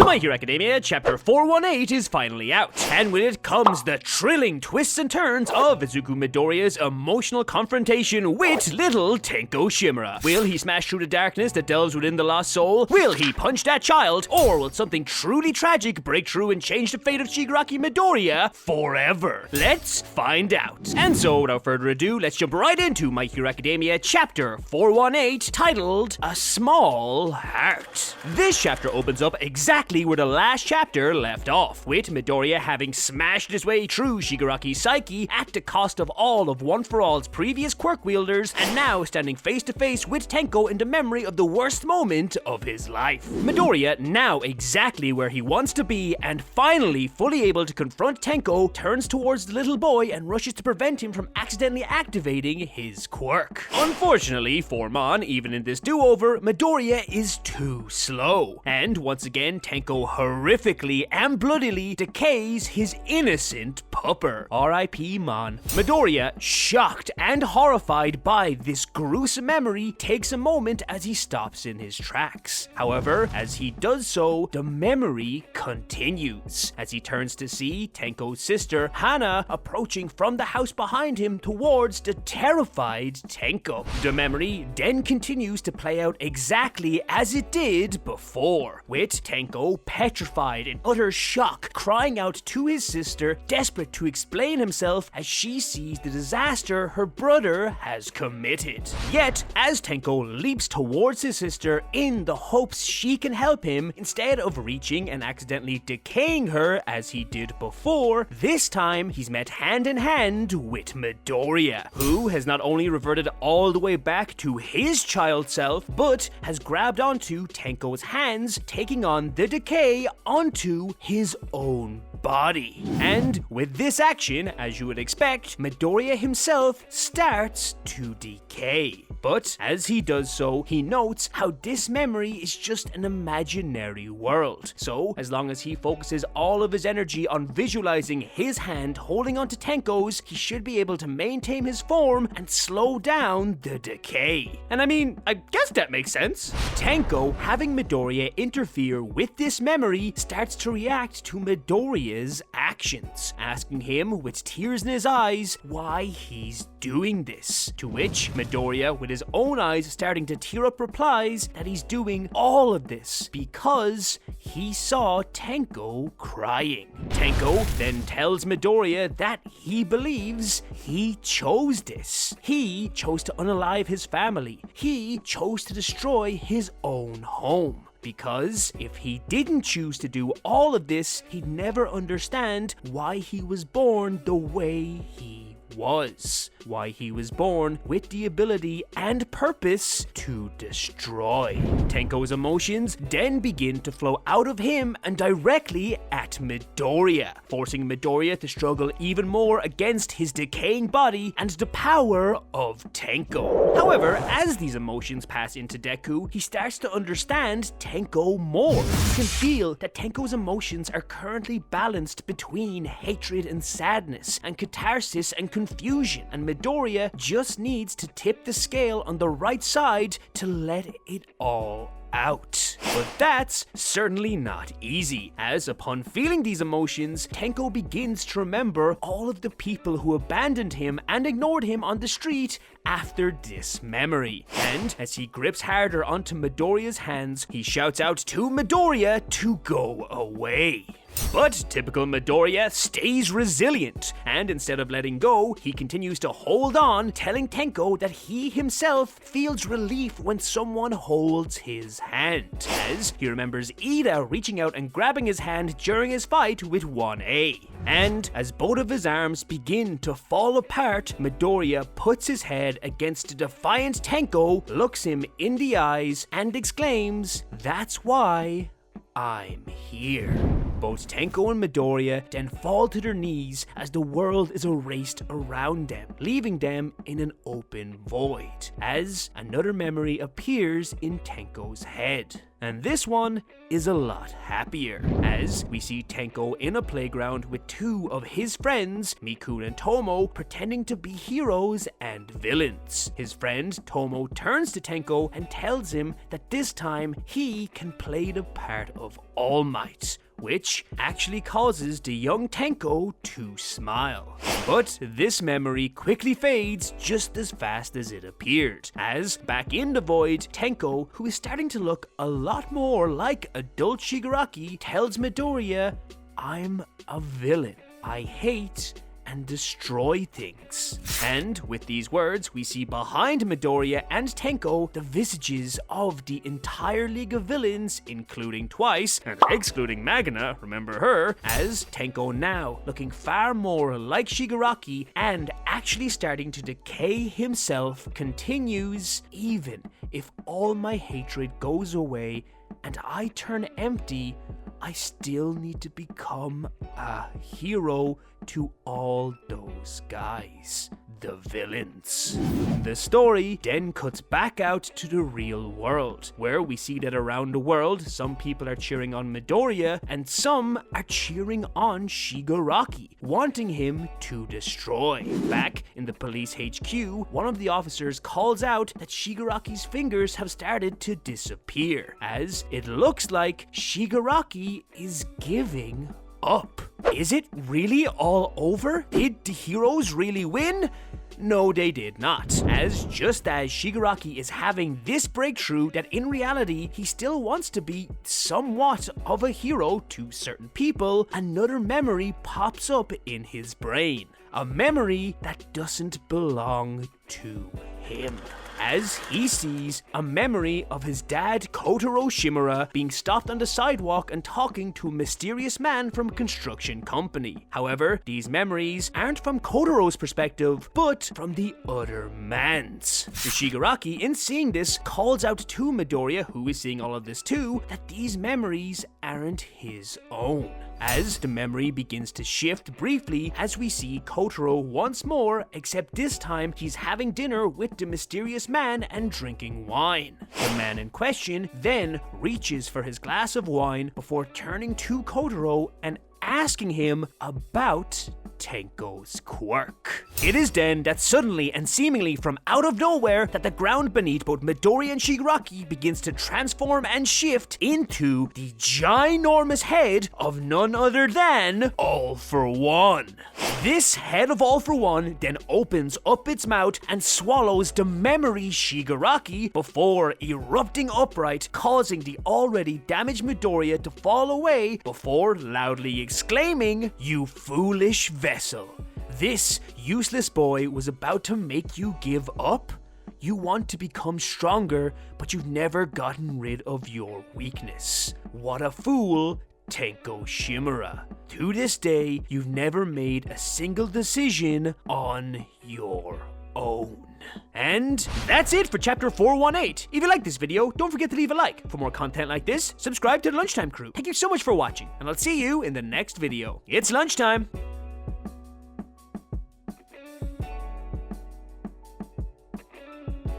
My Hero Academia Chapter 418 is finally out, and with it comes the thrilling twists and turns of Izuku Midoriya's emotional confrontation with little Tenko Shimura. Will he smash through the darkness that delves within the lost soul? Will he punch that child? Or will something truly tragic break through and change the fate of Shigaraki Midoriya forever? Let's find out. And so, without further ado, let's jump right into My Hero Academia Chapter 418, titled A Small Heart. This chapter opens up exactly where the last chapter left off, with Midoriya having smashed his way through Shigaraki's psyche at the cost of all of One For All's previous quirk wielders, and now standing face to face with Tenko in the memory of the worst moment of his life. Midoriya, now exactly where he wants to be and finally fully able to confront Tenko, turns towards the little boy and rushes to prevent him from accidentally activating his quirk. Unfortunately for Mon, even in this do-over, Midoriya is too slow, and once again Tenko horrifically and bloodily decays his innocent pupper. R.I.P. Mon. Midoriya, shocked and horrified by this gruesome memory, takes a moment as he stops in his tracks. However, as he does so, the memory continues, as he turns to see Tenko's sister, Hana, approaching from the house behind him towards the terrified Tenko. The memory then continues to play out exactly as it did before, with Tenko petrified in utter shock, crying out to his sister, desperate to explain himself as she sees the disaster her brother has committed. Yet, as Tenko leaps towards his sister in the hopes she can help him, instead of reaching and accidentally decaying her as he did before, this time he's met hand in hand with Midoriya, who has not only reverted all the way back to his child self, but has grabbed onto Tenko's hands, taking on the decay onto his own body. And with this action, as you would expect, Midoriya himself starts to decay. But as he does so, he notes how this memory is just an imaginary world. So, as long as he focuses all of his energy on visualizing his hand holding onto Tenko's, he should be able to maintain his form and slow down the decay. And I mean, I guess that makes sense. Tenko, having Midoriya interfere with this memory, starts to react to Midoriya's actions, asking him with tears in his eyes why he's doing this. To which Midoriya, with his own eyes starting to tear up, replies that he's doing all of this because he saw Tenko crying. Tenko then tells Midoriya that he believes he chose this. He chose to unalive his family. He chose to destroy his own home. Because if he didn't choose to do all of this, he'd never understand why he was born the way he was. Why he was born with the ability and purpose to destroy. Tenko's emotions then begin to flow out of him and directly at Midoriya, forcing Midoriya to struggle even more against his decaying body and the power of Tenko. However, as these emotions pass into Deku, he starts to understand Tenko more. He can feel that Tenko's emotions are currently balanced between hatred and sadness, and catharsis and confusion, and Midoriya just needs to tip the scale on the right side to let it all out. But that's certainly not easy, as upon feeling these emotions, Tenko begins to remember all of the people who abandoned him and ignored him on the street after this memory. And as he grips harder onto Midoriya's hands, he shouts out to Midoriya to go away. But typical Midoriya stays resilient, and instead of letting go, he continues to hold on, telling Tenko that he himself feels relief when someone holds his hand, as he remembers Ida reaching out and grabbing his hand during his fight with 1A. And as both of his arms begin to fall apart, Midoriya puts his head against the defiant Tenko, looks him in the eyes, and exclaims, "That's why I'm here." Both Tenko and Midoriya then fall to their knees as the world is erased around them, leaving them in an open void, as another memory appears in Tenko's head. And this one is a lot happier, as we see Tenko in a playground with two of his friends, Mikun and Tomo, pretending to be heroes and villains. His friend Tomo turns to Tenko and tells him that this time he can play the part of All Might, which actually causes the young Tenko to smile. But this memory quickly fades just as fast as it appeared, as back in the void, Tenko, who is starting to look a lot more like adult Shigaraki, tells Midoriya, "I'm a villain. I hate and destroy things." And with these words, we see behind Midoriya and Tenko the visages of the entire League of Villains, including Twice, and excluding Magna, remember her, as Tenko now looking far more like Shigaraki and actually starting to decay himself continues, "Even if all my hatred goes away and I turn empty, I still need to become a hero to all those guys, the villains." The story then cuts back out to the real world, where we see that around the world, some people are cheering on Midoriya and some are cheering on Shigaraki, wanting him to destroy. Back in the police HQ, one of the officers calls out that Shigaraki's fingers have started to disappear, as it looks like Shigaraki is giving up. Is it really all over? Did the heroes really win? No, they did not, as just as Shigaraki is having this breakthrough that in reality he still wants to be somewhat of a hero to certain people, another memory pops up in his brain. A memory that doesn't belong to him, as he sees a memory of his dad Kotaro Shimura being stopped on the sidewalk and talking to a mysterious man from a construction company. However, these memories aren't from Kotaro's perspective, but from the other man's. Shigaraki, in seeing this, calls out to Midoriya, who is seeing all of this too, that these memories aren't his own. As the memory begins to shift briefly, as we see Kotaro once more, except this time he's having dinner with the mysterious man and drinking wine. The man in question then reaches for his glass of wine before turning to Kotaro and asking him about Tenko's quirk. It is then that suddenly and seemingly from out of nowhere that the ground beneath both Midoriya and Shigaraki begins to transform and shift into the ginormous head of none other than All For One. This head of All For One then opens up its mouth and swallows the memory Shigaraki before erupting upright, causing the already damaged Midoriya to fall away before loudly exclaiming, "You foolish vessel. This useless boy was about to make you give up? You want to become stronger, but you've never gotten rid of your weakness. What a fool, Tenko Shimura. To this day, you've never made a single decision on your own." And that's it for chapter 418. If you like this video, don't forget to leave a like. For more content like this, subscribe to the Lunchtime crew. Thank you so much for watching, and I'll see you in the next video. It's lunchtime.